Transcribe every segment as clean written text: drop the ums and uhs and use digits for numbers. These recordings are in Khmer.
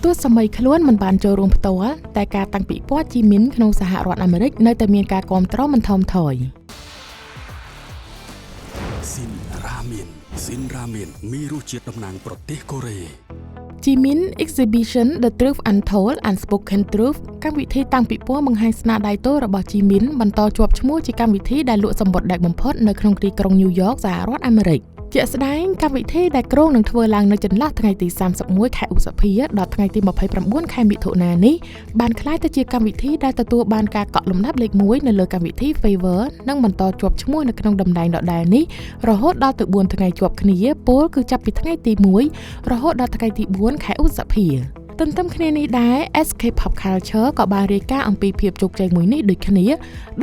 ទោះសម័យខ្លួនមិនបានចូលរួមផ្ទាល់តែការតាំងពិព័រណ៍ជីមីនក្នុងសហរដ្ឋអាមេរិកនៅតែមានការគាំទ្រមិនថមថយស៊ីនរ៉ាមែនមានរសជាតិតំណាងប្រទេសកូរ៉េ Jimin Exhibition The Truth Untold Unspoken Truth កម្មវិធីតាំងពិព័រណ៍បង្ហាញស្នាដៃតូចរបស់ Jimin បន្តជាប់ឈ្មោះជាកម្មវិធីដែលលក់សំបុត្រដែកបំផុតនៅក្នុងទីក្រុង New York សហរដ្ឋអាមេរិកជាក់ស្ដែងកម្មវិធីដែលគ្រោងនឹងធ្វើឡើងនៅចន្លោះថ្ងៃទី31ខែឧសភាដល់ថ្ងៃទី29ខែមិថុនានេះបានក្លាយទៅជាកម្មវិធីដែលទទួលបានការកក់លំដាប់លេខ1នៅលើកម្មវិធី Favor និងបន្តជាប់ឈ្មោះនៅក្នុងតំណែងដដែលនេះរហូតដល់ទៅ4ថ្ងៃជាប់គ្នាពោលគឺចាប់ពីថ្ងៃទី1រហូតដល់ថ្ងៃទី4ខែឧសភាទន្ទឹមគ្នានេះដែរ SK Pop Culture ក៏បានរាយការណ៍អំពីភាពជោគជ័យមួយនេះដូចគ្នា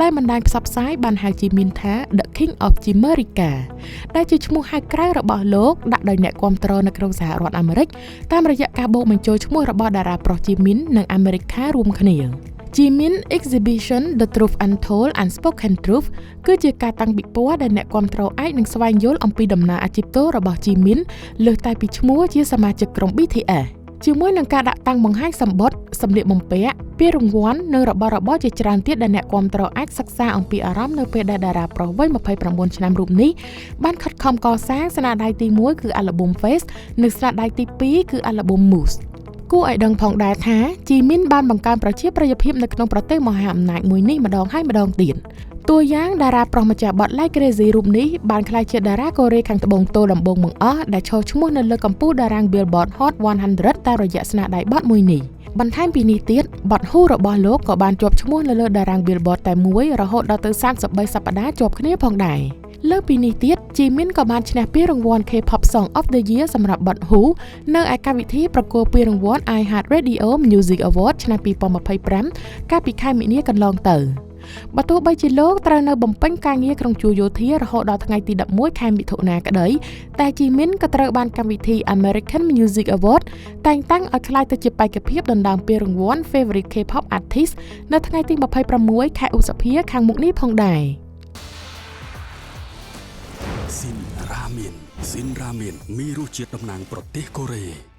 ដែលបណ្ដាញផ្សព្វផ្សាយបានហៅជីមីនថា The King of Jimerica ដែលជាឈ្មោះហៅក្រៅរបស់លោកដាក់ដោយអ្នកគាំទ្រនៅក្នុងសហរដ្ឋអាមេរិកតាមរយៈការបូកបញ្ចូលឈ្មោះរបស់តារាប្រុសជីមីននិងអាមេរិការួមគ្នា Jimin Exhibition The Truth Untold Unspoken Truth គឺជាការតាំងពិព័រណ៍ដែលអ្នកគាំទ្រអាចនឹងស្វែងយល់អំពីដំណើរអាជីពតូរបស់ Jimin លើសតែពីឈ្មោះជាសមាជិកក្រុម BTSជាមួយនឹងការដាក់តាំងបង្ហាញសម្បត្តិសម្លៀកបំពាក់ពានរង្វាន់និងរបស់របរជាច្រើនទៀតដែលអ្នកគាំទ្រអាចសិក្សាអំពីអារម្មណ៍នៅពេលដែលតារាប្រុសវ័យ29ឆ្នាំរូបនេះបានខិតខំកសាងស្នាដៃទី1គឺអាល់ប៊ុម Face និងស្នាដៃទី2គឺអាល់ប៊ុម Muse គួរឲ្យដឹងផងដែរថា Jimin បានបង្កើនប្រជាប្រិយភាពនៅក្នុងប្រទេសមហាអំណាចមួយនេះម្ដងហើយម្ដងទៀតតួយ៉ាងតារាប្រុសម្ចាស់បទ Like Crazy រូបនេះបានក្លាយជាតារាកូរ៉េខាងត្បូងទល់ដំបូងបង្អស់ដែលឈរឈ្មោះនៅលើកំពូលតារាង Billboard Hot 100តាមរយៈស្នាដៃបទមួយនេះបន្ថែមពីនេះទៀតបទ Who របស់លោកក៏បានជាប់ឈ្មោះនៅលើតារាង Billboard តែមួយរហូតដល់ទៅ33សប្តាហ៍ជាប់គ្នាផងដែរលើពីនេះទៀត Jimin ក៏បានឈ្នះពានរង្វាន់ K-pop Song of the Year សម្រាប់បទ Who នៅឯកម្មវិធីប្រគល់ពានរង្វាន់ iHeartRadio Music Award ឆ្នាំ2025កាលពីខែមិនិនាកន្លងទៅបើទោះបីជាលោកត្រូវនៅបំពេញការងារក្នុងជួរយោធារហូតដល់ថ្ងៃទី11ខែមិថុនាក្តីតែ Jimin ក៏ត្រូវបានកម្មវិធី American Music Award តែងតាំងឲ្យក្លាយទៅជាបេក្ខភាពដណ្ដើមពានរង្វាន់ Favorite K-pop Artist នៅថ្ងៃទី26ខែឧសភាខាងមុខនេះផងដែរស៊ីនរ៉ាមែនមានរសជាតិតំណាងប្រទេសកូរ៉េ